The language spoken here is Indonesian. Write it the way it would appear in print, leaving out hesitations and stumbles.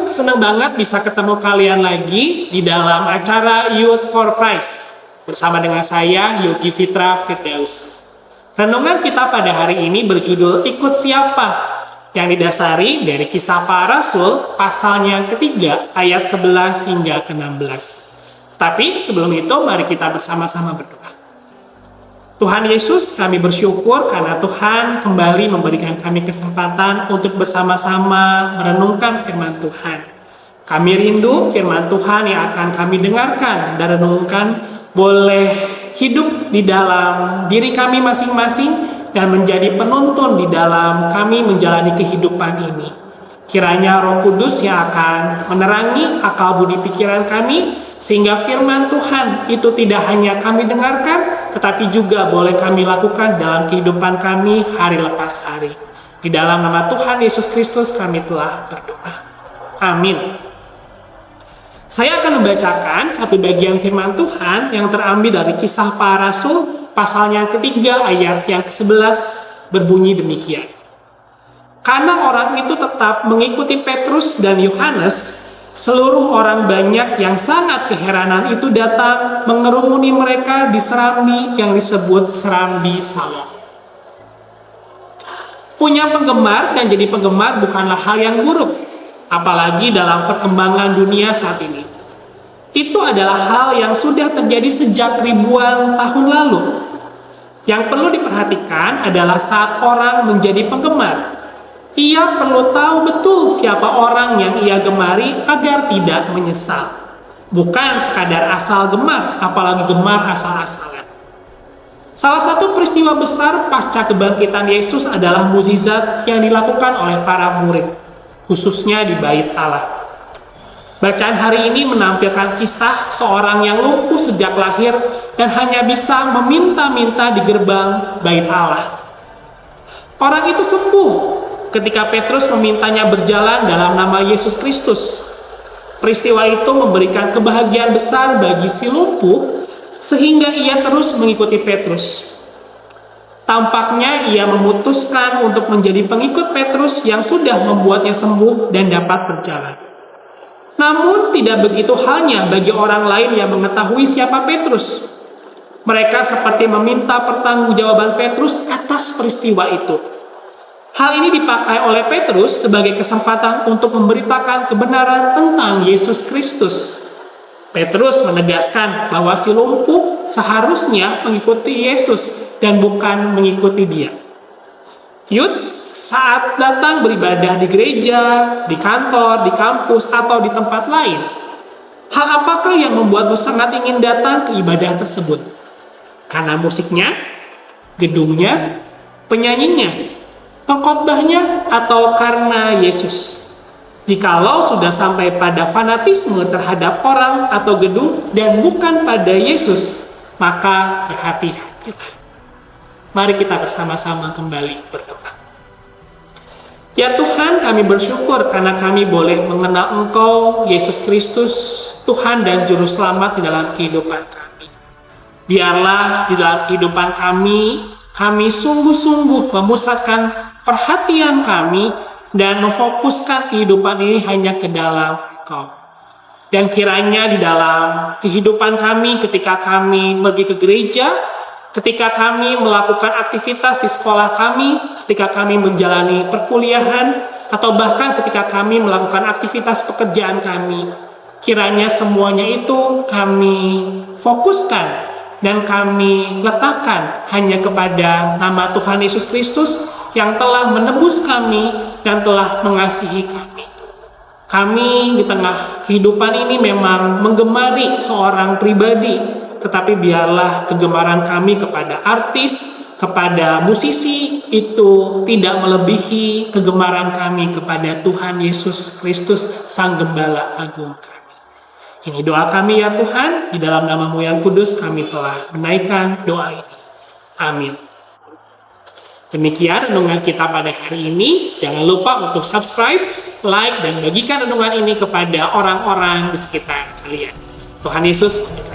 Youth, senang banget bisa ketemu kalian lagi di dalam acara Youth for Christ bersama dengan saya, Yogi Fitra Firdaus. Renungan kita pada hari ini berjudul Ikut Siapa, yang didasari dari Kisah Para Rasul pasalnya yang ketiga ayat 11 hingga ke-16. Tapi sebelum itu mari kita bersama-sama berdoa. Tuhan Yesus, kami bersyukur karena Tuhan kembali memberikan kami kesempatan untuk bersama-sama merenungkan firman Tuhan. Kami rindu firman Tuhan yang akan kami dengarkan dan renungkan boleh hidup di dalam diri kami masing-masing dan menjadi penuntun di dalam kami menjalani kehidupan ini. Kiranya Roh Kudus yang akan menerangi akal budi pikiran kami, sehingga firman Tuhan itu tidak hanya kami dengarkan, tetapi juga boleh kami lakukan dalam kehidupan kami hari lepas hari. Di dalam nama Tuhan Yesus Kristus kami telah berdoa. Amin. Saya akan membacakan satu bagian firman Tuhan yang terambil dari Kisah Para Rasul, pasalnya yang ketiga ayat yang ke-11 berbunyi demikian. Karena orang itu tetap mengikuti Petrus dan Yohanes, seluruh orang banyak yang sangat keheranan itu datang mengerumuni mereka di serambi yang disebut Serambi Salom. Punya penggemar dan jadi penggemar bukanlah hal yang buruk, apalagi dalam perkembangan dunia saat ini. Itu adalah hal yang sudah terjadi sejak ribuan tahun lalu. Yang perlu diperhatikan adalah saat orang menjadi penggemar, ia perlu tahu betul siapa orang yang ia gemari agar tidak menyesal. Bukan sekadar asal gemar, apalagi gemar asal-asalan. Salah satu peristiwa besar pasca kebangkitan Yesus adalah mukjizat yang dilakukan oleh para murid, khususnya di Bait Allah. Bacaan hari ini menampilkan kisah seorang yang lumpuh sejak lahir dan hanya bisa meminta-minta di gerbang Bait Allah. Orang itu sembuh ketika Petrus memintanya berjalan dalam nama Yesus Kristus. Peristiwa itu memberikan kebahagiaan besar bagi si lumpuh, sehingga ia terus mengikuti Petrus. Tampaknya ia memutuskan untuk menjadi pengikut Petrus yang sudah membuatnya sembuh dan dapat berjalan. Namun tidak begitu halnya bagi orang lain yang mengetahui siapa Petrus. Mereka seperti meminta pertanggungjawaban Petrus atas peristiwa itu. Hal ini dipakai oleh Petrus sebagai kesempatan untuk memberitakan kebenaran tentang Yesus Kristus. Petrus menegaskan bahwa si lumpuh seharusnya mengikuti Yesus dan bukan mengikuti dia. Yud, saat datang beribadah di gereja, di kantor, di kampus, atau di tempat lain, hal apakah yang membuatmu sangat ingin datang ke ibadah tersebut? Karena musiknya, gedungnya, penyanyinya, pengkhotbahnya, atau karena Yesus? Jikalau sudah sampai pada fanatisme terhadap orang atau gedung dan bukan pada Yesus, maka berhati-hatilah. Mari kita bersama-sama kembali berdoa. Ya Tuhan, kami bersyukur karena kami boleh mengenal Engkau, Yesus Kristus, Tuhan dan Juru Selamat di dalam kehidupan kami. Biarlah di dalam kehidupan kami sungguh-sungguh memusatkan perhatian kami dan memfokuskan kehidupan ini hanya ke dalam Engkau. Dan kiranya di dalam kehidupan kami ketika kami pergi ke gereja, ketika kami melakukan aktivitas di sekolah kami, ketika kami menjalani perkuliahan, atau bahkan ketika kami melakukan aktivitas pekerjaan kami, kiranya semuanya itu kami fokuskan dan kami letakkan hanya kepada nama Tuhan Yesus Kristus yang telah menebus kami dan telah mengasihi kami. Kami di tengah kehidupan ini memang menggemari seorang pribadi, tetapi biarlah kegemaran kami kepada artis, kepada musisi itu tidak melebihi kegemaran kami kepada Tuhan Yesus Kristus, Sang Gembala Agung kami. Ini doa kami ya Tuhan, di dalam nama-Mu yang kudus kami telah menaikkan doa ini. Amin. Demikian renungan kita pada hari ini. Jangan lupa untuk subscribe, like, dan bagikan renungan ini kepada orang-orang di sekitar kalian. Tuhan Yesus memberkati.